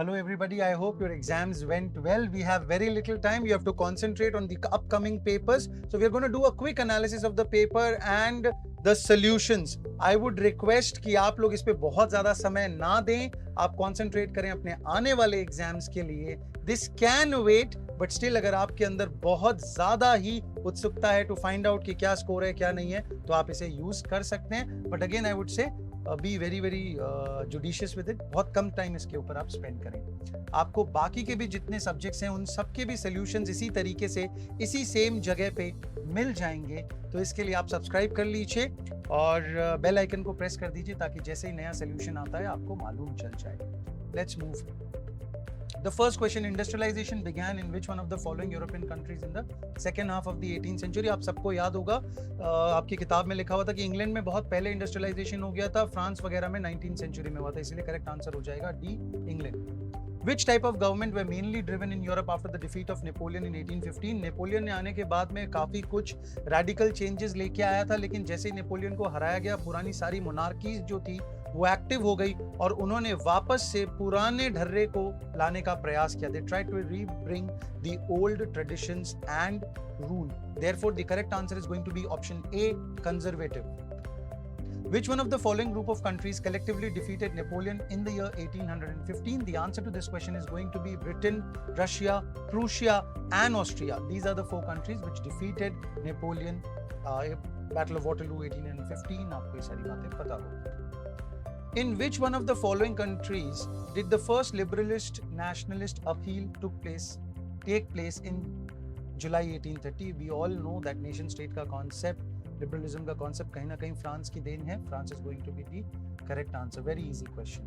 Hello, everybody. I hope your exams went well. We have very little time. You have to concentrate on the upcoming papers. So, we are going to do a quick analysis of the paper and the solutions. I would request कि आप लोग इस पे बहुत ज़्यादा समय ना दें. आप concentrate करें अपने आने वाले exams के लिए. This can wait, but still अगर आपके अंदर बहुत ज़्यादा ही उत्सुकता है to find out कि क्या score है, क्या नहीं है, तो आप इसे use कर सकते हैं. But again, I would say be very very judicious with it. बहुत कम टाइम इसके ऊपर आप स्पेंड करें. आपको बाकी के भी जितने सब्जेक्ट्स हैं उन सब के भी सॉल्यूशंस इसी तरीके से इसी सेम जगह पे मिल जाएंगे. तो इसके लिए आप सब्सक्राइब कर लीजिए और बेल आइकन को प्रेस कर दीजिए ताकि जैसे ही नया सॉल्यूशन आता है आपको मालूम चल जाए. Let's move. The first question, industrialization began in which one of the following European countries in the second half of the 18th century? आप सबको याद होगा, आपकी किताब में लिखा हुआ था कि इंग्लैंड में बहुत पहले इंडस्ट्रियलाइजेशन हो गया था, फ्रांस वगैरह में 19th सेंचुरी में हुआ था, इसलिए करेक्ट आंसर हो जाएगा D, England. Which type of government were mainly driven in Europe after the defeat of Napoleon in 1815? Napoleon ने आने के बाद में काफ़ी कुछ रेडिकल चेंजेस लेके आया था, लेकिन जैसे ही नेपोलियन को हराया गया पुरानी सारी मोनार्कीज जो थी वो एक्टिव हो गई और उन्होंने वापस से पुराने ढर्रे को लाने का प्रयास किया. They tried to rebring the old traditions and rule. Therefore, the correct answer is going to be option A, conservative. Which one of the following group of countries collectively defeated Napoleon in the year 1815? The answer to this question is going to be Britain, Russia, Prussia and Austria. These are the four countries which defeated Napoleon. Battle of Waterloo 1815. आपको ये सारी बातें पता होगी. In which one of the following countries did the first liberalist nationalist upheaval take place in July 1830? We all know that nation state का concept, liberalism का concept कहीं ना कहीं फ्रांस की देन है. France is going to be the correct answer. Very easy question.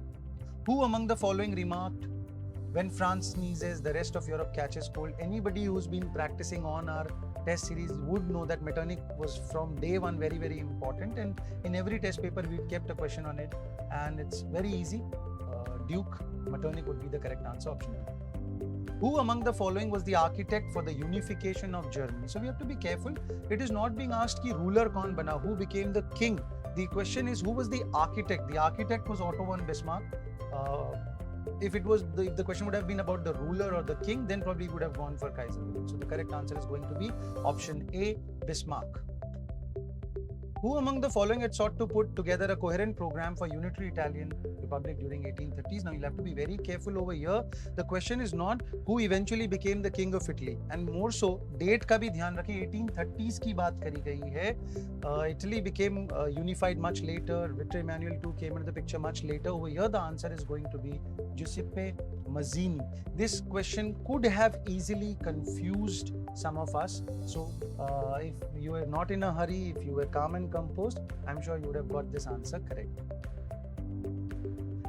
Who among the following remarked, when France sneezes, the rest of Europe catches cold? Anybody who's been practicing on our test series would know that Metternich was from day one very, very important, and in every test paper we kept a question on it, and it's very easy. Duke Metternich would be the correct answer, option B. Who among the following was the architect for the unification of Germany? So we have to be careful. It is not being asked ki ruler kaun bana, who became the king. The question is who was the architect. The architect was Otto von Bismarck. If the question would have been about the ruler or the king, then probably would have gone for Kaiser Wilhelm. So the correct answer is going to be option A, Bismarck. Who among the following had sought to put together a coherent program for unitary Italian Republic during 1830s? Now you'll have to be very careful over here. The question is not who eventually became the king of Italy, and more so date का भी ध्यान रखें. 1830s की बात करी गई है. Italy became unified much later. Victor Emmanuel II came into the picture much later. Over here the answer is going to be Giuseppe Mazzini. This question could have easily confused some of us. So if you were not in a hurry, if you were calm and composed, I'm sure you would have got this answer correct.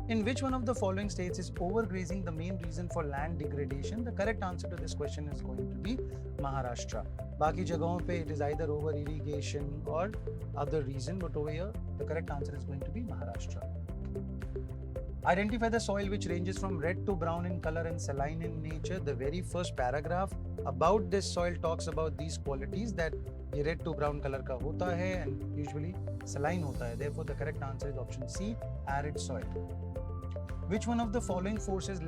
In which one of the following states is overgrazing the main reason for land degradation? The correct answer to this question is going to be Maharashtra. बाकी जगहों पे it is either over irrigation or other reason, but over here the correct answer is going to be Maharashtra. Identify the soil which ranges from red to brown in color and saline in nature. The very first paragraph about this soil talks about these qualities, that ये red to brown color का होता है and usually saline होता है. Therefore, the correct answer is option C, arid soil. Which one of the following forces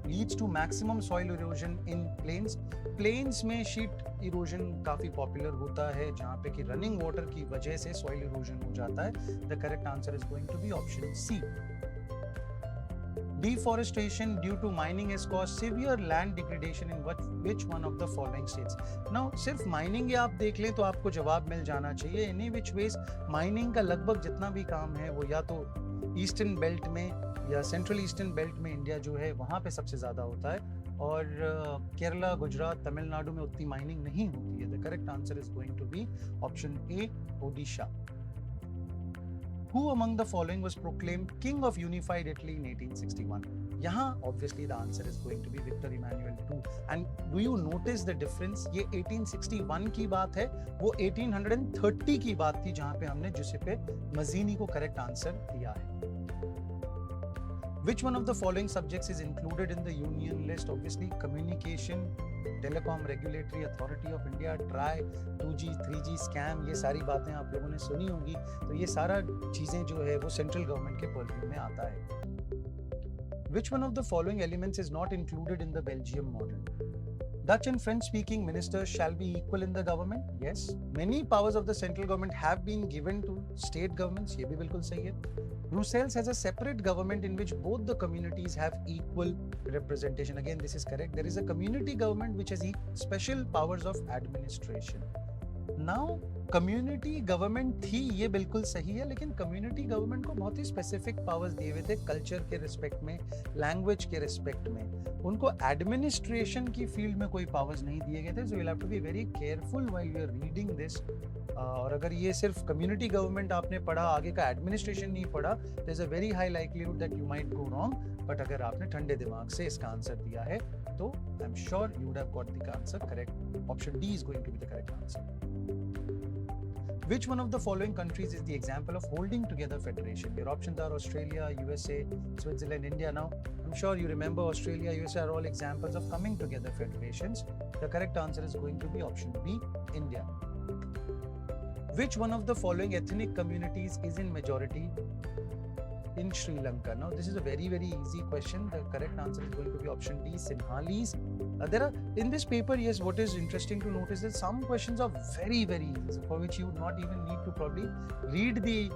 leads to maximum soil erosion in plains? Plains में sheet erosion काफी popular होता है, जहाँ पे कि running water की वजह से soil erosion हो जाता है. The correct answer is going to be option C. Deforestation due to mining has caused severe land degradation in which one of the following states? Now सिर्फ mining ही आप देख लें तो आपको जवाब मिल जाना चाहिए. Any which ways mining का लगभग जितना भी काम है वो या तो ईस्टर्न बेल्ट में या सेंट्रल ईस्टर्न बेल्ट में इंडिया जो है वहाँ पे सबसे ज़्यादा होता है, और केरला, गुजरात, तमिलनाडु में उतनी माइनिंग नहीं होती है. The correct answer is going to be option A, Odisha. Who among the following was proclaimed King of Unified Italy in 1861? यहाँ obviously the answer is going to be Victor Emmanuel II. And do you notice the difference? ये 1861 की बात है, वो 1830 की बात थी जहाँ पे हमने Giuseppe Mazzini को correct answer दिया है. Which one of the following subjects is included in the union list? Obviously communication, telecom regulatory authority of India, try, 2G 3G scam, ये सारी बातें आप लोगों ने सुनी होंगी. तो ये सारा चीज़ें जो है वो सेंट्रल गवर्नमेंट के पर्व्यू में आता है. Which one of the following elements is not included in the Belgium model? Dutch and French speaking ministers shall be equal in the government. Yes. Many powers of the central government have been given to state governments. ये भी बिल्कुल सही है. Brussels has a separate government in which both the communities have equal representation. Again, this is correct. There is a community government which has special powers of administration. Now, community government थी, ये बिल्कुल सही है, लेकिन community government को बहुत ही specific powers दिए हुए थे कल्चर के रिस्पेक्ट में, लैंग्वेज के रिस्पेक्ट में. उनको एडमिनिस्ट्रेशन की फील्ड में कोई पावर्स नहीं दिए गए थे. So you have to be very careful while you are reading this. और अगर ये सिर्फ कम्युनिटी गवर्नमेंट आपने पढ़ा, आगे का एडमिनिस्ट्रेशन नहीं पढ़ा, there is a very high likelihood that you might go wrong. But अगर आपने ठंडे दिमाग से इसका आंसर दिया है तो I am sure you would have got the answer correct. Option D is going to be the correct answer. Which one of the following countries is the example of holding together federation? Your options are Australia, USA, Switzerland, India. Now, I'm sure you remember Australia, USA are all examples of coming together federations. The correct answer is going to be option B, India. Which one of the following ethnic communities is in majority in Sri Lanka? Now, this is a very, very easy question. The correct answer is going to be option D, Sinhalese. There are, in this paper, yes, what is interesting to notice is some questions are very, very easy, for which you would not even need to probably read the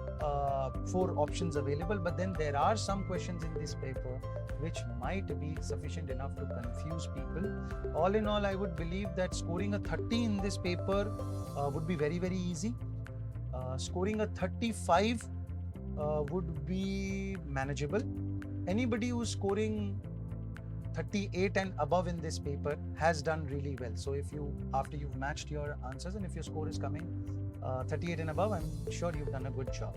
4 options available. But then there are some questions in this paper which might be sufficient enough to confuse people. All in all, I would believe that scoring a 30 in this paper would be very, very easy. Scoring a 35 would be manageable. Anybody who's scoring 38 and above in this paper has done really well. So if you, after you've matched your answers and if your score is coming 38 and above, I'm sure you've done a good job.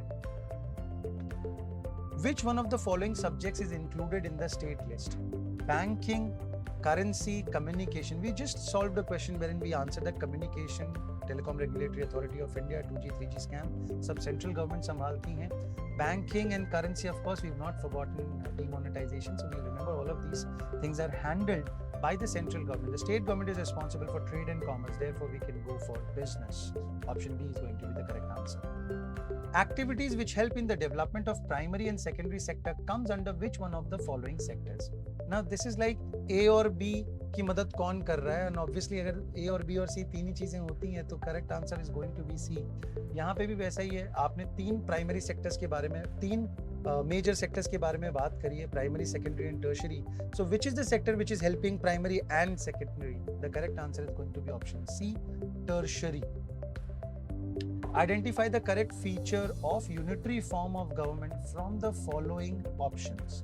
Which one of the following subjects is included in the state list? Banking, currency, communication. We just solved a question wherein we answered that communication, Telecom Regulatory Authority of India, 2G, 3G scam, सब central government संभालती हैं. Banking and currency, of course, we've not forgotten demonetization. So we remember all of these things are handled by the central government. The state government is responsible for trade and commerce. Therefore, we can go for business. Option B is going to be the correct answer. Activities which help in the development of primary and secondary sector comes under which one of the following sectors? Now, this is like A और B की मदद कौन कर रहा है, and obviously अगर A और B और C तीन ही चीजें होती हैं तो correct answer is going to be C. यहाँ पे भी वैसा ही है. आपने 3 प्राइमरी सेक्टर्स के बारे में, 3 मेजर सेक्टर्स के बारे में बात करी है, primary, secondary and tertiary. So which is the sector which is helping primary and secondary? The correct answer is going to be option C, tertiary. Identify the correct feature of unitary form of government from the following options.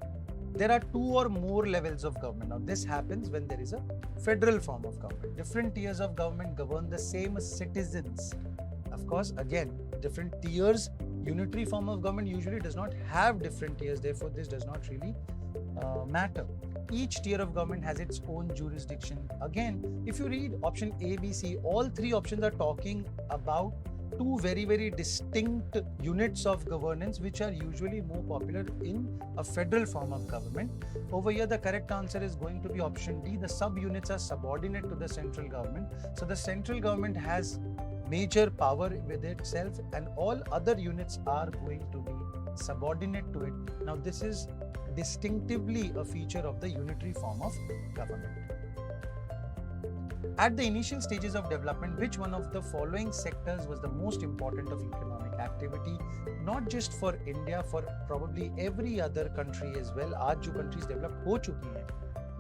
There are 2 or more levels of government. Now, this happens when there is a federal form of government. Different tiers of government govern the same citizens. Of course, again, different tiers. Unitary form of government usually does not have different tiers. Therefore, this does not really matter. Each tier of government has its own jurisdiction. Again, if you read option A, B, C, all 3 options are talking about 2 very, very distinct units of governance which are usually more popular in a federal form of government. Over here, the correct answer is going to be option D. The sub-units are subordinate to the central government. So the central government has major power with itself and all other units are going to be subordinate to it. Now, this is distinctively a feature of the unitary form of government. At the initial stages of development, which one of the following sectors was the most important of economic activity? Not just for India, for probably every other country as well. आज जो countries developed हो चुकी हैं,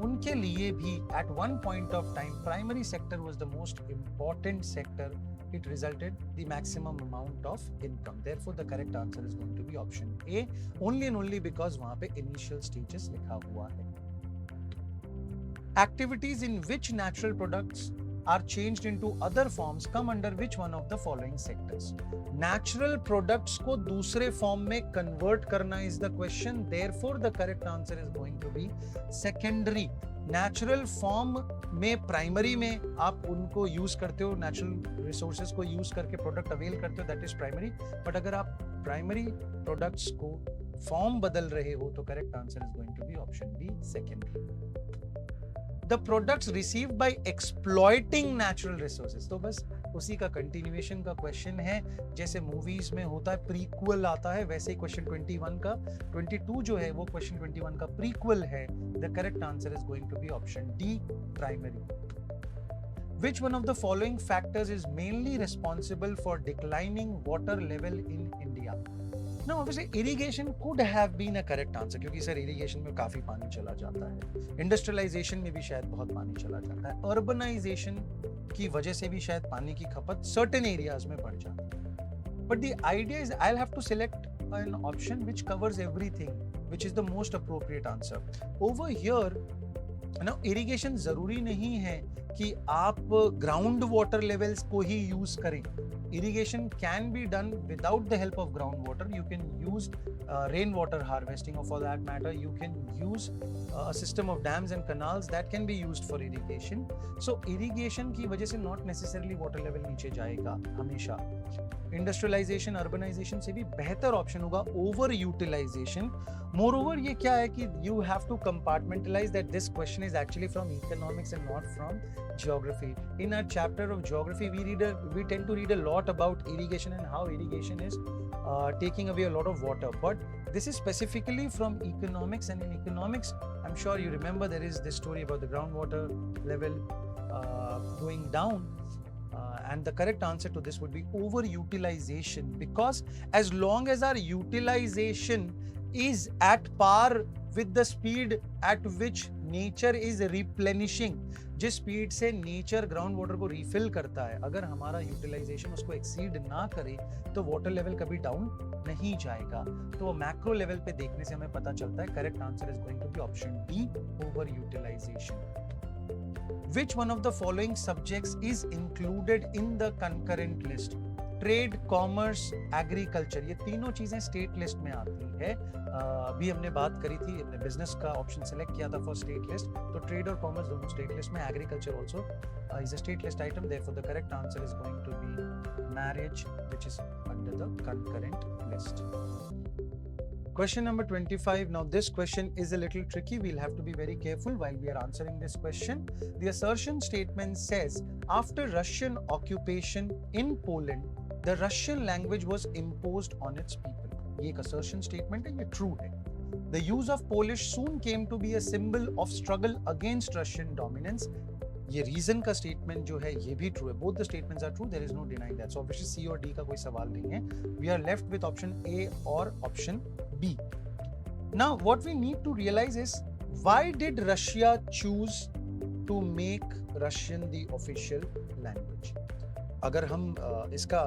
उनके लिए भी at one point of time, primary sector was the most important sector. It resulted the maximum amount of income. Therefore, the correct answer is going to be option A, only and only because वहाँ पे initial stages लिखा हुआ है. Activities in which natural products are changed into other forms come under which one of the following sectors? Natural products को दूसरे form में convert करना is the question. Therefore, the correct answer is going to be secondary. Natural form में primary में आप उनको use करते हो, natural resources को use करके product avail करते हो, that is primary. But अगर आप primary products को form बदल रहे हो तो correct answer is going to be option B, secondary. The products received by exploiting natural resources. तो बस उसी का कंटिन्यूएशन का क्वेश्चन है। जैसे मूवीज में होता है प्रीक्वल आता है, वैसे ही क्वेश्चन 21 का 22 जो है वो क्वेश्चन 21 का प्रीक्वल है। The correct answer is going to be option D, primary. Which one of the following factors is mainly responsible for declining water level in India? Now, obviously, irrigation could have been a correct answer क्योंकि sir irrigation में काफी पानी चला जाता है, industrialisation में भी शायद बहुत पानी चला जाता है, अर्बनाइजेशन की वजह से भी शायद पानी की खपत सर्टेन एरियाज में बढ़ जाती है। But the idea is I'll have to select an option which covers everything, which is the most appropriate answer. Over here, ना इरिगेशन जरूरी नहीं है कि आप ग्राउंड वाटर लेवल्स को ही यूज करें। irrigation can be done without the help of groundwater. You can use rainwater harvesting, or for that matter, you can use a system of dams and canals that can be used for irrigation. So irrigation की वजह से not necessarily water level नीचे जाएगा हमेशा. Industrialisation, urbanisation से भी बेहतर option होगा ओवर यूटिलाइजेशन. मोरओवर ये क्या है कि you have to compartmentalise that this question is actually from economics and not from geography. In our chapter of geography, we tend to read a lot about irrigation and how irrigation is taking away a lot of water. But this is specifically from economics, and in economics, I'm sure you remember there is this story about the groundwater level going down. And the correct answer to this would be overutilization, because as long as our utilization is at par with the speed at which nature is replenishing, जिस speed से nature ground water को refill करता है, अगर हमारा utilisation उसको exceed ना करे तो वाटर लेवल कभी डाउन नहीं जाएगा. तो मैक्रो लेवल पे देखने से हमें पता चलता है correct answer is going to be option D, over utilisation. Which one of the following subjects is included in the concurrent list? Trade, commerce, agriculture, ये तीनों चीजें स्टेट लिस्ट में आती है. अभी हमने बात करी थी, हमने बिजनेस का ऑप्शन सेलेक्ट किया था फॉर स्टेट लिस्ट, तो ट्रेड और कॉमर्स दोनों स्टेट लिस्ट में. Agriculture also is a state list item, therefore the correct answer is going to be marriage, which is under the concurrent list. Question number 25. Now this question is a little tricky. We'll have to be very careful while we are answering this question. The assertion statement says, after Russian occupation in Poland, the Russian language was imposed on its people. ये एक assertion statement है, ये true है. The use of Polish soon came to be a symbol of struggle against Russian dominance. ये reason का statement जो है ये भी ट्रू है. Both the statements are true, there is no denying that. So obviously C और D का कोई सवाल नहीं है. We are left with option A और option B. Now what we need to realise is, why did Russia choose to make Russian the official language. अगर हम इसका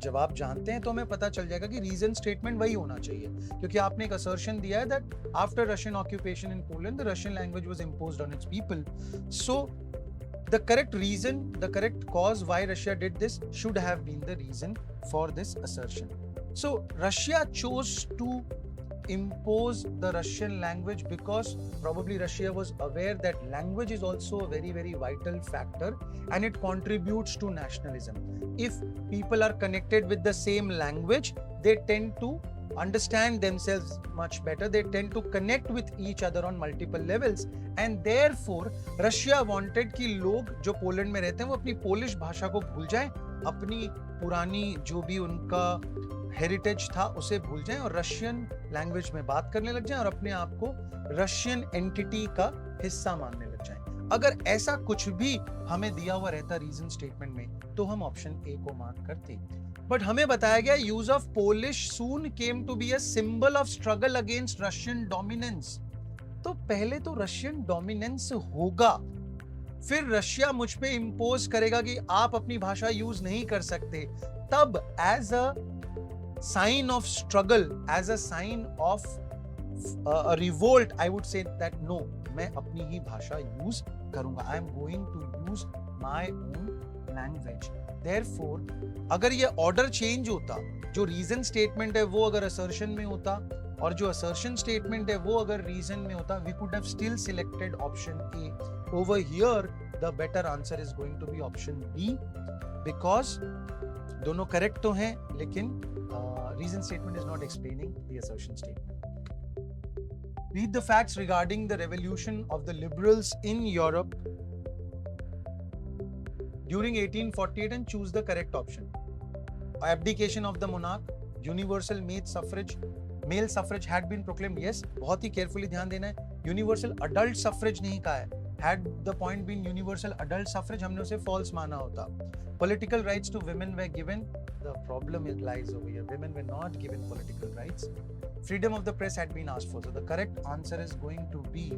जवाब जानते हैं तो हमें पता चल जाएगा कि रीजन स्टेटमेंट वही होना चाहिए, क्योंकि आपने एक असर्शन दिया है that after Russian occupation in Poland the Russian language was imposed on it's people. So the correct reason, the correct cause why Russia did this should have been the reason for this assertion. So Russia chose to impose the Russian language because probably Russia was aware that language is also a very, very vital factor and it contributes to nationalism. If people are connected with the same language, they tend to understand themselves much better. They tend to connect with each other on multiple levels, and therefore Russia wanted कि लोग जो Poland में रहते हैं वो अपनी Polish भाषा को भूल जाएं, अपनी पुरानी जो भी उनका हेरिटेज था उसे भूल जाएं और रशियन लैंग्वेज में बात करने लग जाएं और अपने आप को रशियन एंटिटी का हिस्सा मानने लग जाएं. अगर ऐसा कुछ भी हमें दिया हुआ रहता रीजन स्टेटमेंट में तो हम ऑप्शन ए को मार्क करते. बट हमें बताया गया use of Polish soon came to be a symbol of struggle against Russian dominance. तो पहले तो रशियन डोमिनेंस होगा, फिर रशिया मुझ पे इंपोज करेगा कि आप अपनी भाषा यूज नहीं कर सकते. तब as a sign of struggle, as a sign of a revolt, I would say that no, मैं अपनी ही भाषा यूज करूंगा. I am going to use my own language. Therefore, अगर ये ऑर्डर चेंज होता, जो रीजन स्टेटमेंट है वो अगर असर्शन में होता और जो असर्शन स्टेटमेंट है वो अगर रीजन में होता, we could have still selected option A. Over here, the better answer is going to be option B, because दोनों करेक्ट तो हैं लेकिन reason statement is not explaining the assertion statement. Read the facts regarding the revolution of the liberals in Europe. during 1848 and choose the correct option. Abdication of the monarch, universal male suffrage had been proclaimed. Yes, बहुत ही carefully ध्यान देना है. Universal adult suffrage नहीं कहा है. Had the point been universal adult suffrage, हमने उसे false माना होता. Political rights to women were given. The problem lies over here. Women were not given political rights. Freedom of the press had been asked for. So the correct answer is going to be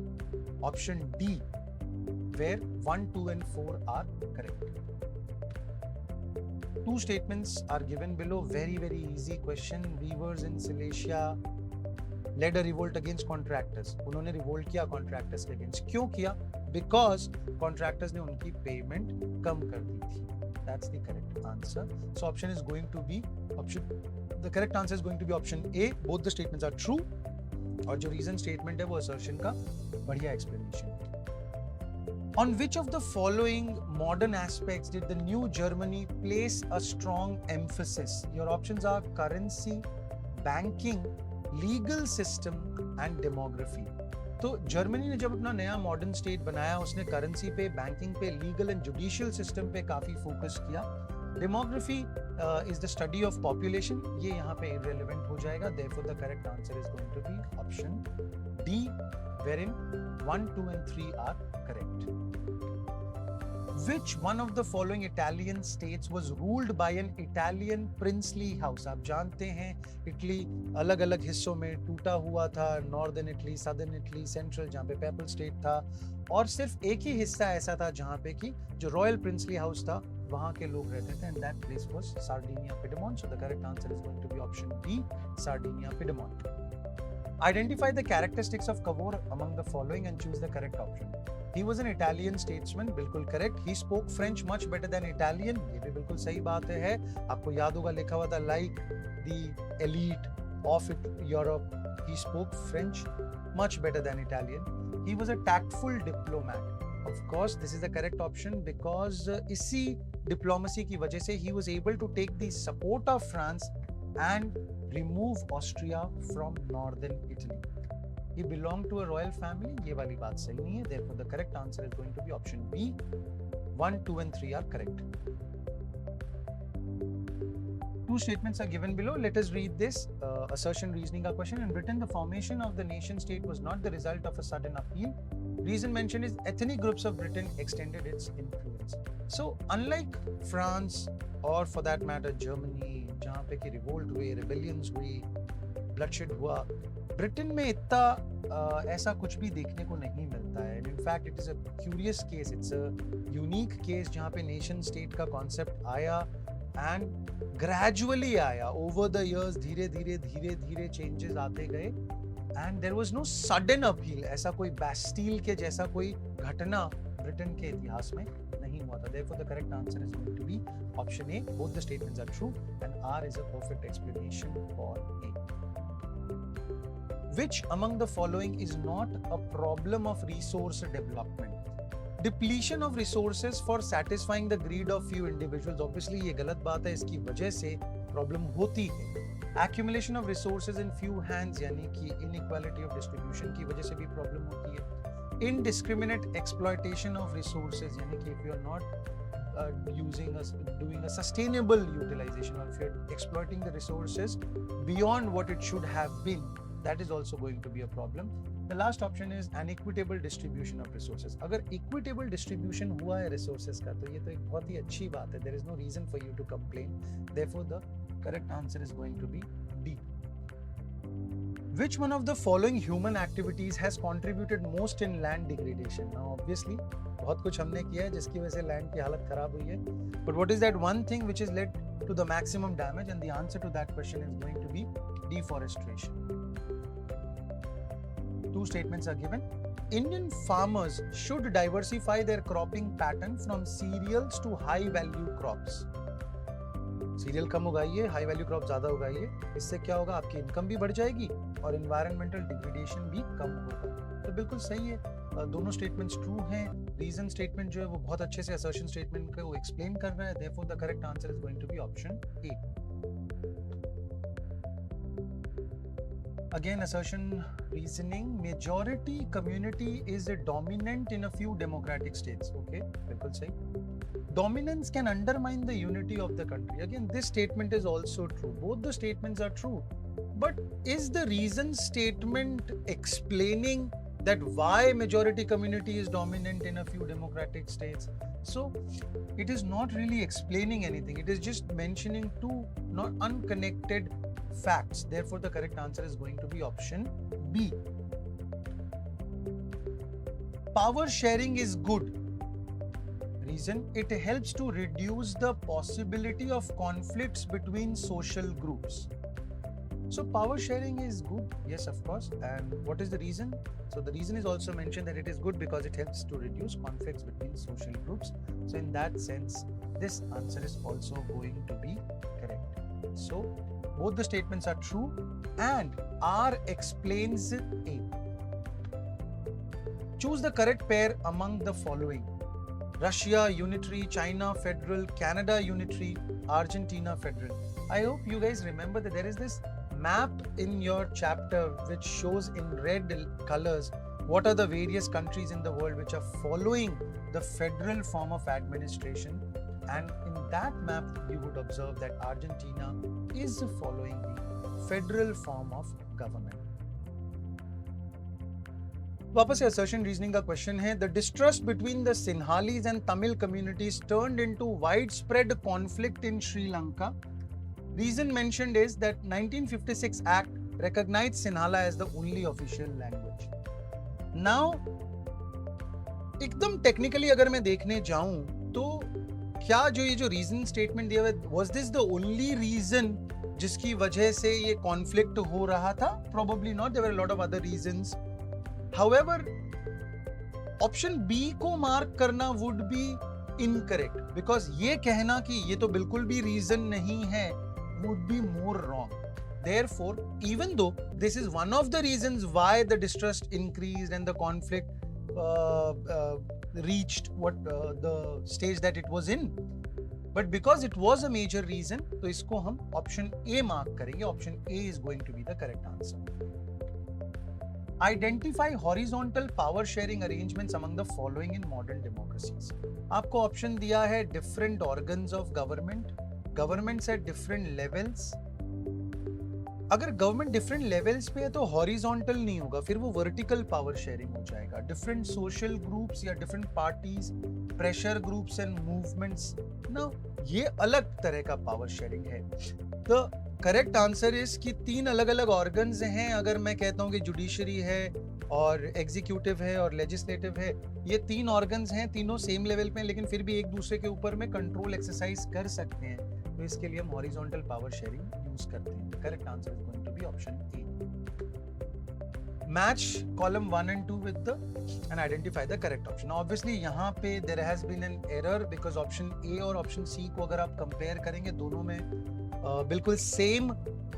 option D, where 1, 2 and 4 are correct. Two statements are given below. Very, very easy question. Weavers in Silesia led a revolt against contractors. उन्होंने revolt किया contractors के against. क्यों किया? Because contractors ने उनकी payment कम कर दी थी. That's the correct answer. So option is going to be the correct answer is going to be option A. Both the statements are true. और जो reason statement है वो assertion का बढ़िया explanation. On which of the following modern aspects did the new Germany place a strong emphasis? Your options are currency, banking, legal system and demography. तो Germany ने जब अपना नया मॉडर्न स्टेट बनाया, उसने करेंसी पे, बैंकिंग पे, लीगल एंड जुडिशियल सिस्टम पे काफी फोकस किया. Demography is the study of population, ये यहाँ पे इररिलेवेंट हो जाएगा. Therefore the correct answer is going to be option D, wherein 1, 2 and 3 are correct. Which one of the following Italian states was ruled by an Italian princely house? आप जानते हैं Italy अलग अलग हिस्सों में टूटा हुआ था. Northern Italy, southern Italy, central जहाँ पे पेपल स्टेट था, और सिर्फ एक ही हिस्सा ऐसा था जहाँ पे कि जो रॉयल प्रिंसली हाउस था वहाँ के लोग रहते थे, and that place was Sardinia Piedmont. So the correct answer is going to be option D, Sardinia Piedmont. Identify the characteristics of Cavour among the following and choose the correct option. He was an Italian statesman, बिल्कुल correct. He spoke French much better than Italian, ये भी बिल्कुल सही बात है. आपको याद होगा लिखा हुआ था like the elite of Europe. He spoke French much better than Italian. He was a tactful diplomat. Of course, this is the correct option because इसी diplomacy की वजह से he was able to take the support of France and remove Austria from northern Italy. He belonged to a royal family. ये वाली बात सही नहीं है. Therefore, the correct answer is going to be option B. 1, 2 and 3 are correct. Two statements are given below. Let us read this assertion reasoning का question. In Britain, the formation of the nation state was not the result of a sudden appeal. Reason mentioned is ethnic groups of Britain extended its influence. So, unlike France or for that matter Germany, जहाँ पे कि revolt हुए, rebellions हुई, bloodshed हुआ, Britain में इतना ऐसा कुछ भी देखने को नहीं मिलता है. In fact, it is a curious case. It's a unique case जहाँ पे nation state का concept आया and gradually आया. Over the years धीरे धीरे changes आते गए and there was no sudden appeal. ऐसा कोई बैस्टील के जैसा कोई घटना ब्रिटेन के इतिहास में नहीं हुआ था. Therefore, the correct answer is going to be option A. Both the statements are true and R is a perfect explanation for A. Which among the following is not a problem of resource development? Depletion of resources for satisfying the greed of few individuals. Obviously, ये गलत बात है, इसकी वजह से problem होती है. Accumulation of resources in few hands यानी कि inequality of distribution की वजह से भी प्रॉब्लम होती है. Indiscriminate exploitation of resources यानी कि if you are not doing a sustainable utilization, or if you are exploiting the resources beyond what it should have been, that is also going to be a problem. The last option is an equitable distribution of resources. अगर equitable distribution हुआ है resources का तो ये तो एक बहुत ही अच्छी बात है. There is no reason for you to complain. Therefore, the correct answer is going to be D. Which one of the following human activities has contributed most in land degradation? Now, obviously, बहुत कुछ हमने किया है जिसकी वजह से land की हालत खराब हुई है. But what is that one thing which has led to the maximum damage? And the answer to that question is going to be deforestation. Two statements are given. Indian farmers should diversify their cropping pattern from cereals to high value crops. Cereal कम उगाइए, high value crop ज़्यादा उगाइए. इससे क्या होगा? आपकी income भी बढ़ जाएगी और एनवायरमेंटल डिग्रेडेशन भी कम होगा. तो बिल्कुल सही है. दोनों स्टेटमेंट्स ट्रू हैं. रीजन स्टेटमेंट जो है वो बहुत अच्छे से असर्शन स्टेटमेंट को एक्सप्लेन कर रहा है. Therefore the correct answer is going to be option A. Again, assertion reasoning. Majority community is dominant in a few democratic states. Okay, बिल्कुल सही. dominance can undermine the unity of the country. Again, this statement is also true. Both the statements are true. But is the reason statement explaining that why majority community is dominant in a few democratic states? So it is not really explaining anything. It is just mentioning two not unconnected facts. Therefore, the correct answer is going to be option B. Power sharing is good. Reason, it helps to reduce the possibility of conflicts between social groups. So power sharing is good, yes, of course. And what is the reason? So the reason is also mentioned that it is good because it helps to reduce conflicts between social groups. So in that sense, this answer is also going to be correct. So both the statements are true and R explains A. Choose the correct pair among the following: Russia unitary, China federal, Canada unitary, Argentina federal. I hope you guys remember that there is this map in your chapter which shows in red colors what are the various countries in the world which are following the federal form of administration, and in that map you would observe that Argentina is following the federal form of government. वापस से assertion reasoning का question है, the distrust between the Sinhalese and Tamil communities turned into widespread conflict in Sri Lanka. Reason mentioned is that 1956 Act recognized Sinhala as the only official language. Now, एकदम technically अगर मैं देखने जाऊं तो क्या ये जो reason statement दिया हुआ है, was this the only reason जिसकी वजह से ये conflict हो रहा था? Probably not. There were a lot of other reasons. However, option B को mark करना would be incorrect because ये कहना कि ये तो बिल्कुल भी reason नहीं है would be more wrong. Therefore, even though this is one of the reasons why the distrust increased and the conflict reached the stage that it was in, but because it was a major reason, तो इसको हम option A mark करेंगे. Option A is going to be the correct answer. Identify horizontal power sharing arrangements among the following in modern democracies. आपको option दिया है different organs of government, governments at different levels. अगर government different levels पे है तो horizontal नहीं होगा, फिर वो वर्टिकल पावर शेयरिंग हो जाएगा. डिफरेंट सोशल ग्रुप्स या different parties, pressure groups and movements, ना ये अलग तरह का पावर शेयरिंग है. द करेक्ट आंसर इज कि तीन अलग अलग ऑर्गन्स हैं. अगर मैं कहता हूँ कि जुडिशरी है और एग्जीक्यूटिव है और लेजिस्लेटिव है, ये तीन ऑर्गन्स हैं, तीनों सेम लेवल पे हैं, लेकिन फिर भी एक दूसरे के ऊपर में कंट्रोल एक्सरसाइज कर सकते हैं. तो इसके लिए हम हॉरिजॉन्टल पावर शेयरिंग यूज करते हैं. Correct answer is going to be option A. Match column 1 and 2 with the and identify the correct option. Now obviously यहाँ पे there has been an error because option A और option C को अगर आप compare करेंगे, दोनों में बिल्कुल सेम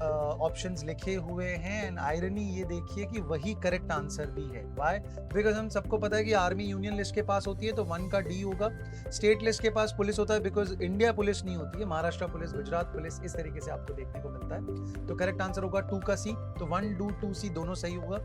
ऑप्शंस लिखे हुए हैं. एंड आयरनी ये देखिए कि वही करेक्ट आंसर भी है. व्हाई? बिकॉज हम सबको पता है कि आर्मी यूनियन लिस्ट के पास होती है तो 1 का डी होगा. स्टेट लिस्ट के पास पुलिस होता है बिकॉज इंडिया पुलिस नहीं होती है, महाराष्ट्र पुलिस, गुजरात पुलिस, इस तरीके से आपको देखने को मिलता है. तो करेक्ट आंसर होगा 2 का सी. तो 1, 2, 2 सी दोनों सही होगा.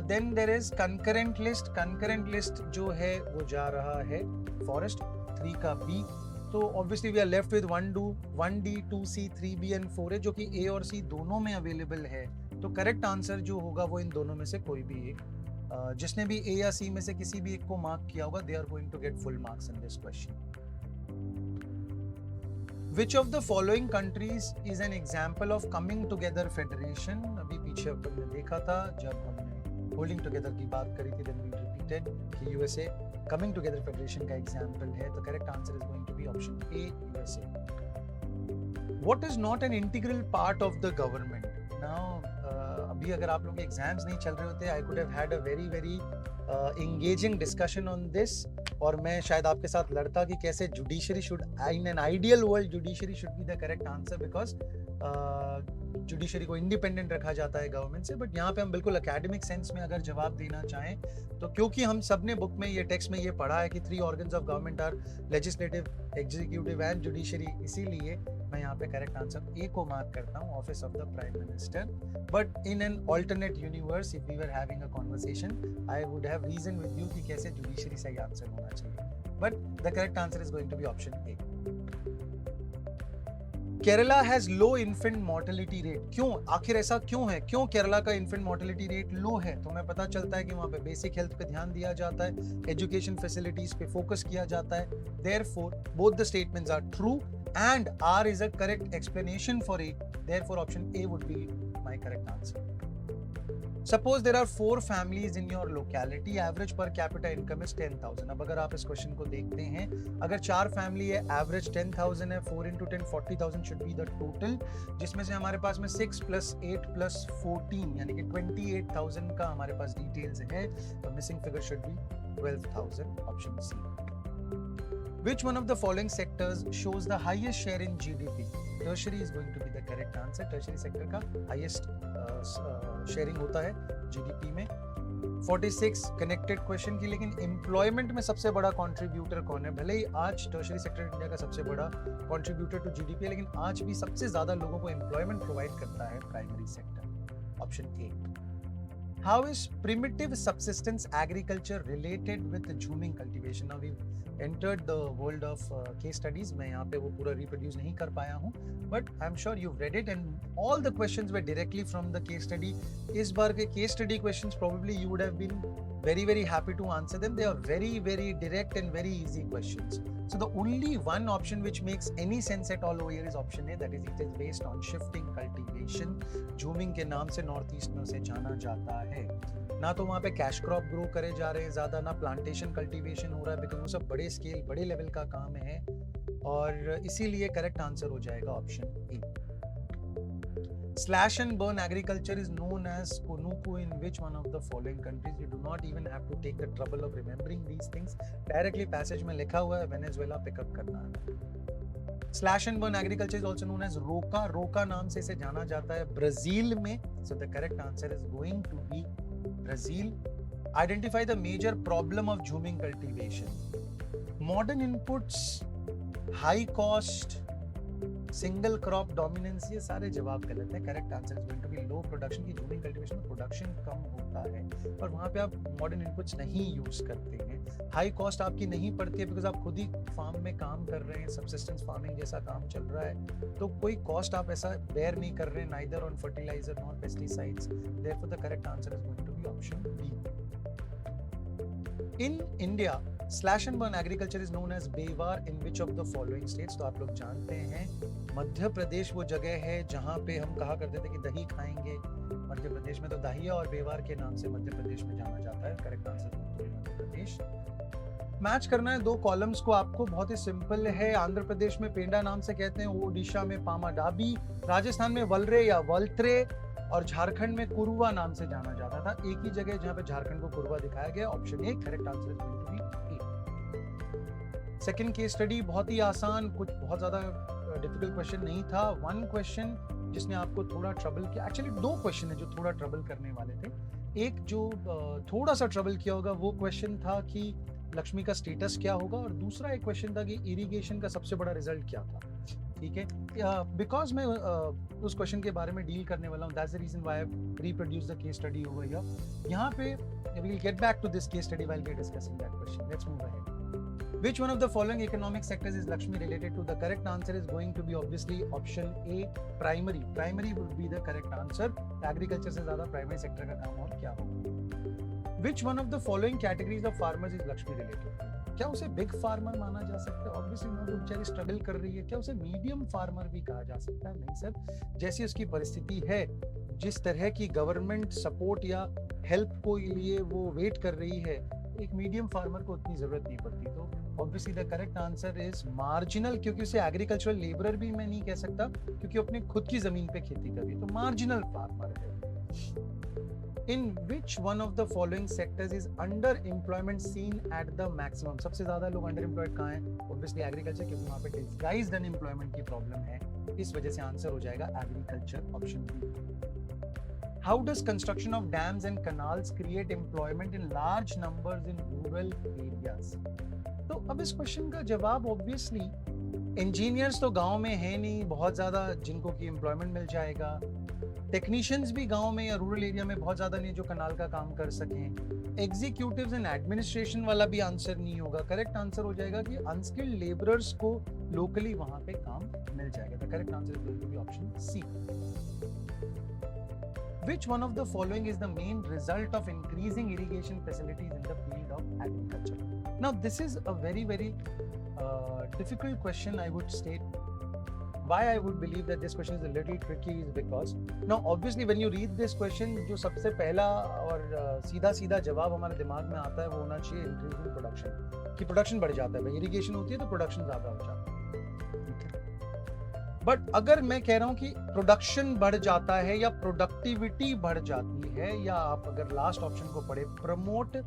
Then there is concurrent list. Concurrent list जो है वो जा रहा है फॉरेस्ट, 3 का बी. तो obviously we are left with 1D, 2C, 3B and 4A जो कि A और C दोनों में अवेलेबल है. तो करेक्ट आंसर जो होगा वो इन दोनों में से कोई भी एक. जिसने भी A या C में से किसी भी एक को मार्क किया होगा, they are going to get full marks in this question. Which of the following countries is an example of coming together federation? अभी पीछे हमने देखा था जब हमने होल्डिंग टुगेदर की बात करी थी, then we repeated कि USA coming together federation का एग्जाम्पल है. तो correct answer is going to be option A, USA. What is not an integral part of the government? Now अभी अगर आप लोगों के एग्जाम्स नहीं चल रहे होते, I could have had a very engaging discussion on this. और मैं शायद आपके साथ लड़ता कि कैसे judiciary should, in an ideal world judiciary should be the correct answer because judiciary को इंडिपेंडेंट रखा जाता है गवर्नमेंट से. बट यहाँ पे हम बिल्कुल एकेडमिक सेंस में अगर जवाब देना चाहें तो क्योंकि हम सब ने बुक में ये टेक्स्ट में ये पढ़ा है कि 3 organs of government are legislative, executive and judiciary, इसीलिए मैं यहाँ पे करेक्ट आंसर ए को मार्क करता हूँ, office of the prime minister. But in an alternate universe if we were having a conversation, I would have reason with you कि कैसे judiciary सही आंसर होना चाहिए. but the correct answer is going to be option A. Kerala has low infant mortality rate. क्यों, आखिर ऐसा क्यों है? क्यों केरला का इन्फेंट मोर्टेलिटी रेट लो है? तो हमें पता चलता है कि वहाँ पे बेसिक हेल्थ पे ध्यान दिया जाता है, एजुकेशन फैसिलिटीज पे फोकस किया जाता है. Therefore, both the statements are true and R is a correct explanation for it. Therefore, option A would be my correct answer. Suppose there are 4 families in your locality. Average per capita income is 10,000. अब अगर आप इस question को देखते हैं, अगर 4 family है, average 10,000 है, 4 into 10 40,000 should be the total, जिसमें से हमारे पास में 6 plus 8 plus 14 यानी कि 28,000 का हमारे पास डिटेल्स है. तो missing figure should be 12,000. Option C. Which one of the following sectors shows the highest share in GDP? Tertiary is going to be the correct answer. Tertiary sector का highest sharing होता है GDP में. 46 connected question की, लेकिन employment में सबसे बड़ा contributor कौन है? भले ही आज tertiary sector इंडिया का सबसे बड़ा contributor to GDP है, लेकिन आज भी सबसे ज्यादा लोगों को employment provide करता है primary sector. Option A. How is primitive subsistence agriculture related with jhuming cultivation? Now we've entered the world of case studies. मैं यहाँ पे वो पूरा reproduce नहीं कर पाया हूँ, but I'm sure you've read it and all the questions were directly from the case study. इस बार के case study questions probably you would have been very happy to answer them. They are very direct and very easy questions. So the only one option which makes any sense at all over here is option A, that is it is based on shifting cultivation. झूमिंग के नाम से north east में उसे जाना जाता है. ना तो वहाँ पे कैश क्रॉप ग्रो करे जा रहे हैं ज्यादा, ना प्लांटेशन कल्टीवेशन हो रहा है, बिकॉज वो सब बड़े स्केल बड़े लेवल का काम है, और इसीलिए करेक्ट आंसर हो जाएगा option A. Slash and burn agriculture is known as Konuku in which one of the following countries? You do not even have to take the trouble of remembering these things. Directly passage में लिखा हुआ है, Venezuela pickup करना है. Slash and burn agriculture is also known as रोका. रोका नाम से इसे जाना जाता है ब्राजील में. So the correct answer is going to be Brazil. Identify the major problem of jhuming cultivation. Modern inputs, high cost, single crop dominance, ये सारे जवाब गलत है. Correct answer is going to be low production. की jhuming cultivation में production कम होता है और वहाँ पे आप मॉडर्न इनपुट्स नहीं यूज करते हैं. हाई कॉस्ट आपकी नहीं पड़ती है बिकॉज आप खुद ही फार्म में काम कर रहे हैं, सबसिस्टेंस फार्मिंग जैसा काम चल रहा है, तो कोई कॉस्ट आप ऐसा बेयर नहीं कर रहे हैं, neither on fertilizer nor pesticides. Therefore the correct answer is going to be option B. In India slash and burn agriculture is known as bewar in which of the following states? तो आप लोग जानते हैं मध्य प्रदेश वो जगह है जहाँ पे हम कहा करते थे कि दही खाएंगे. मध्य प्रदेश में तो दहिया और बेवार के नाम से मध्य प्रदेश में जाना जाता है. Correct answer Madhya Pradesh. Match करना है 2 कॉलम्स को आपको, बहुत ही सिंपल है. आंध्र प्रदेश में पेंडा नाम से कहते हैं, ओडिशा में पामाडाबी, राजस्थान में वलरे या वलत्रे, और झारखंड में कुरुवा नाम से जाना जाता था. एक ही जगह जहाँ पे झारखंड को कुरुवा दिखाया गया. Option A correct answer is going to be A. Second case study बहुत ही आसान, कुछ बहुत ज्यादा डिफिकल्ट क्वेश्चन नहीं था. 1 क्वेश्चन जिसने आपको थोड़ा ट्रबल किया, एक्चुअली 2 क्वेश्चन है जो थोड़ा ट्रबल करने वाले थे. एक जो थोड़ा सा ट्रबल किया होगा वो क्वेश्चन था कि लक्ष्मी का स्टेटस क्या होगा, और दूसरा एक क्वेश्चन था कि इरिगेशन का सबसे बड़ा रिजल्ट क्या था. ठीक है, बिकॉज मैं उस क्वेश्चन के बारे में डील करने वाला हूँ, that's the reason why I have reproduced the case study over here. यहाँ पे we will get back to this case study while we are discussing that question. Let's move ahead. Which one of the following economic sectors is Lakshmi related to? The correct answer is going to be obviously option A, primary. Primary would be the correct answer. Agriculture से ज़्यादा primary sector का काम और क्या होगा? Which one of the following categories of farmers is Lakshmi related to? क्या उसे big farmer माना जा सकता है? Obviously not. वो बेचारी स्ट्रगल कर रही है. क्या उसे मीडियम फार्मर भी कहा जा सकता है? नहीं सर. जैसी उसकी परिस्थिति है, जिस तरह की गवर्नमेंट सपोर्ट या हेल्प को लिए वो वेट कर रही है, एक मीडियम फार्मर को उतनी जरूरत नहीं पड़ती. तो obviously the correct answer is marginal, क्योंकि उसे एग्रीकल्चरल लेबरर भी मैं नहीं कह सकता क्योंकि अपनी खुद की जमीन पे खेती कर रही है, तो मार्जिनल फार्मर है. In which one of the following sectors is underemployment seen at the maximum? सबसे ज्यादा लोग अंडर एम्प्लॉयड कहाँ हैं? ऑब्वियसली एग्रीकल्चर, क्योंकि वहाँ पे डिस्गाइज्ड अनएम्प्लॉयमेंट की प्रॉब्लम है. इस वजह से आंसर हो जाएगा agriculture, option B. How does construction of dams and canals create employment in large numbers in rural areas? तो अब इस क्वेश्चन का जवाब ऑब्वियसली इंजीनियर्स तो गांव में है नहीं बहुत ज़्यादा जिनको कि एम्प्लॉयमेंट मिल जाएगा. टेक्नीशियंस भी गांव में या रूरल एरिया में बहुत ज़्यादा नहीं जो कनाल का काम कर सकें. एग्जीक्यूटिव्स एंड एडमिनिस्ट्रेशन वाला भी आंसर नहीं होगा. करेक्ट आंसर हो जाएगा कि अनस्किल्ड लेबरर्स को लोकली वहां पे काम मिल जाएगा. The correct answer is going to be option C. Which one of the following is the main result of increasing irrigation facilities in the field of agriculture? Now, this is a very difficult question, I would state. Why I would believe that this question is a little tricky is because now obviously when you read this question, जो सबसे पहला और सीधा जवाब हमारे दिमाग में आता है वो होना चाहिए increase in production. कि प्रोडक्शन बढ़ जाता है. भाई इरिगेशन होती है तो प्रोडक्शन ज्यादा हो जाता है. बट अगर मैं कह रहा हूं कि प्रोडक्शन बढ़ जाता है या प्रोडक्टिविटी बढ़ जाती है, या आप अगर लास्ट ऑप्शन को पढ़े, promote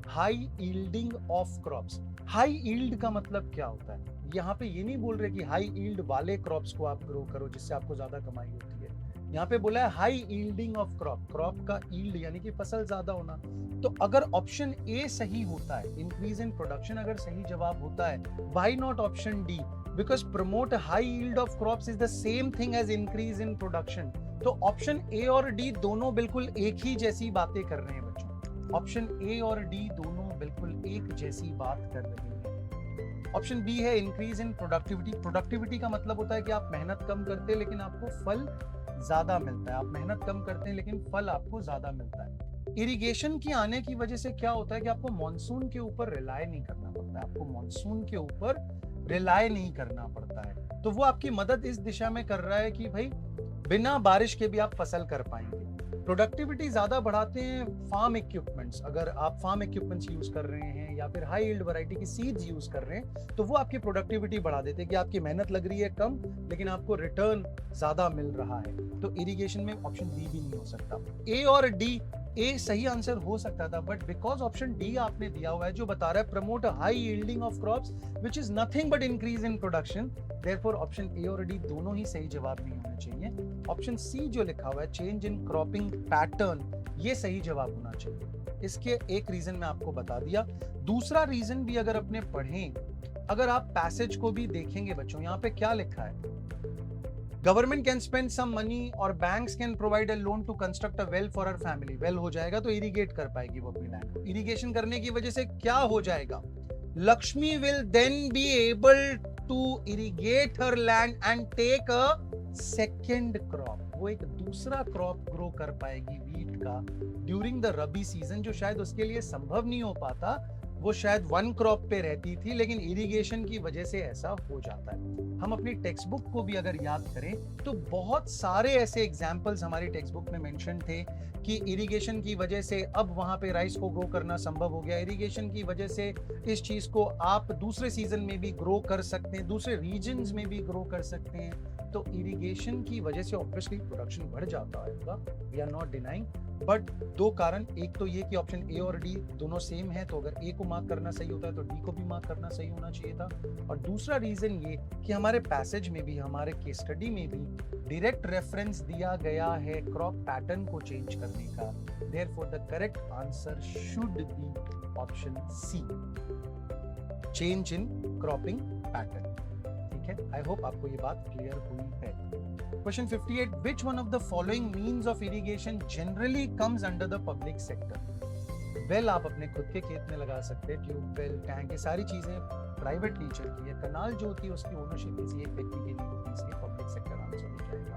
high yielding of crops. High yield का मतलब क्या होता है? यहाँ पे ये नहीं बोल रहे कि हाई यील्ड वाले क्रॉप्स को आप ग्रो करो जिससे आपको ज्यादा कमाई होती है. यहाँ पे बोला है high yielding of crop. Crop का यील्ड यानी कि फसल ज्यादा होना. तो अगर ऑप्शन ए सही होता है, इंक्रीज इन प्रोडक्शन अगर सही जवाब होता है, why not option D? Because promote high yield of crops is the same thing as increase in production. तो ऑप्शन ए और डी दोनों बिल्कुल एक ही जैसी बातें कर रहे हैं बच्चों. ऑप्शन ए और डी दोनों बिल्कुल एक जैसी बात कर रहे हैं. ऑप्शन बी है इंक्रीज इन प्रोडक्टिविटी. प्रोडक्टिविटी का मतलब होता है कि आप मेहनत कम करते हैं लेकिन आपको फल ज्यादा मिलता है. आप मेहनत कम करते हैं लेकिन फल आपको ज्यादा मिलता है. इरिगेशन की आने की वजह से क्या होता है कि आपको मॉनसून के ऊपर रिलाय नहीं करना पड़ता है. आपको मॉनसून के ऊपर रिलाय नहीं करना पड़ता है. तो वो आपकी मदद इस दिशा में कर रहा है कि भाई बिना बारिश के भी आप फसल कर पाएंगे. प्रोडक्टिविटी ज्यादा बढ़ाते हैं फार्म इक्विपमेंट्स. अगर आप फार्म इक्विपमेंट्स यूज कर रहे हैं या फिर हाई यील्ड वैरायटी की सीड्स यूज कर रहे हैं तो वो आपकी प्रोडक्टिविटी बढ़ा देते हैं कि आपकी मेहनत लग रही है कम लेकिन आपको रिटर्न ज्यादा मिल रहा है. तो इरिगेशन में ऑप्शन बी भी नहीं हो सकता. ए और डी, ए सही आंसर हो सकता था बट बिकॉज ऑप्शन डी आपने दिया हुआ है जो बता रहा है promote high yielding of crops which is nothing but increase in production, therefore option A और डी दोनों ही सही जवाब नहीं होने चाहिए. ऑप्शन सी जो लिखा हुआ है चेंज इन क्रॉपिंग पैटर्न, ये सही जवाब होना चाहिए. इसके एक रीजन मैं आपको बता दिया. दूसरा रीजन भी अगर अपने पढ़ें, अगर आप पैसेज को भी देखेंगे बच्चों, यहाँ पे क्या लिखा है? Government can spend some money और banks can provide a loan to construct a well for हर फैमिली. वेल हो जाएगा तो इरिगेट कर पाएगी वो अपनी लैंड को. इरिगेशन करने की वजह से क्या हो जाएगा? Lakshmi will then be able to irrigate her land and take a second crop. वो एक दूसरा क्रॉप ग्रो कर पाएगी वीट का ड्यूरिंग द रबी सीजन, जो शायद उसके लिए संभव नहीं हो पाता. वो शायद वन क्रॉप पे रहती थी लेकिन इरिगेशन की वजह से ऐसा हो जाता है. हम अपनी टेक्स्ट बुक को भी अगर याद करें तो बहुत सारे ऐसे एग्जाम्पल्स हमारी टेक्स्ट बुक में मेंशन थे कि इरिगेशन की वजह से अब वहां पे राइस को ग्रो करना संभव हो गया. इरिगेशन की वजह से इस चीज को आप दूसरे सीजन में भी ग्रो कर सकते हैं, दूसरे रीजन्स में भी ग्रो कर सकते हैं. तो इरिगेशन की वजह से ऑब्वियसली प्रोडक्शन बढ़ जाता है, we are not denying. But दो कारण, एक तो ये कि ऑप्शन ए और डी दोनों सेम है तो अगर ए को मार्क करना सही होता है तो डी को भी मार्क करना सही होना चाहिए था. और दूसरा रीजन ये कि हमारे पैसेज में भी, हमारे केस स्टडी में भी डायरेक्ट रेफरेंस दिया गया है क्रॉप पैटर्न को चेंज करने का. Therefore the correct answer should be option C, change in cropping pattern. ठीक है, आई होप आपको ये बात क्लियर हुई है. Question 58. Which one of the following means of irrigation generally comes under the public sector? Well, आप अपने खुद के खेत में लगा सकते हैं. ट्यूबवेल, टैंक, ये सारी चीजें प्राइवेट टीचर की है. कनाल जो होती है उसकी ओनरशिप किसी एक व्यक्ति की नहीं होती, इसलिए पब्लिक सेक्टर आंसर हो जाएगा.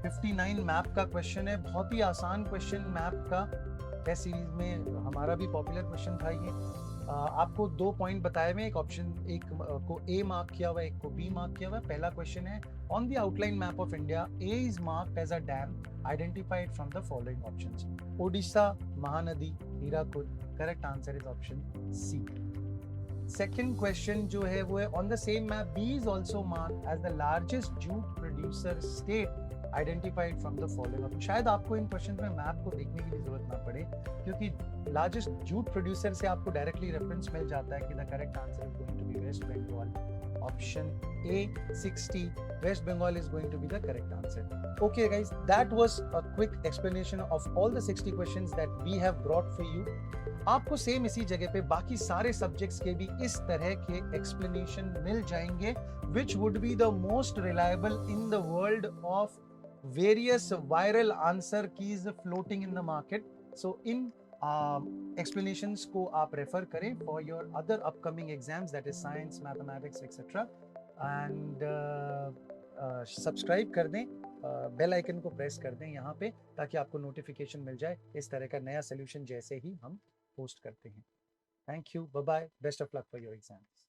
59 मैप का क्वेश्चन है. बहुत ही आसान क्वेश्चन मैप का टेस्ट सीरीज में हमारा भी पॉपुलर क्वेश्चन था ये. आपको 2 पॉइंट बताए हुए, एक ऑप्शन, एक को ए मार्क किया हुआ है, एक को बी मार्क किया हुआ है. पहला क्वेश्चन है, on the outline map of India A is marked as a dam identified from the following options. Odisha, Mahanadi, Hirakud. Correct answer is option C. Second question जो है वो है, on the same map B is also marked as the largest jute producer state identified from the following option. शायद आपको इन question में map को देखने की भी जरूरत ना पड़े क्योंकि लार्जेस्ट जूट प्रोड्यूसर से आपको डायरेक्टली रेफरेंस मिल जाता है कि the correct answer is going to be West Bengal. Option A 60, West Bengal is going to be the correct answer. Okay guys, that was a quick explanation of all the 60 questions that we have brought for you. आपको same इसी जगह पे बाकी सारे subjects के भी इस तरह के एक्सप्लेनेशन मिल जाएंगे which would be the most reliable in the world of various viral answer keys floating in the market. So in explanations को आप रेफर करें for your other upcoming exams, that is science, mathematics, etc. and subscribe कर दें, bell icon को press कर दें यहाँ पे, ताकि आपको नोटिफिकेशन मिल जाए इस तरह का नया सोल्यूशन जैसे ही हम पोस्ट करते हैं. Thank you, bye bye, best of luck for your exams.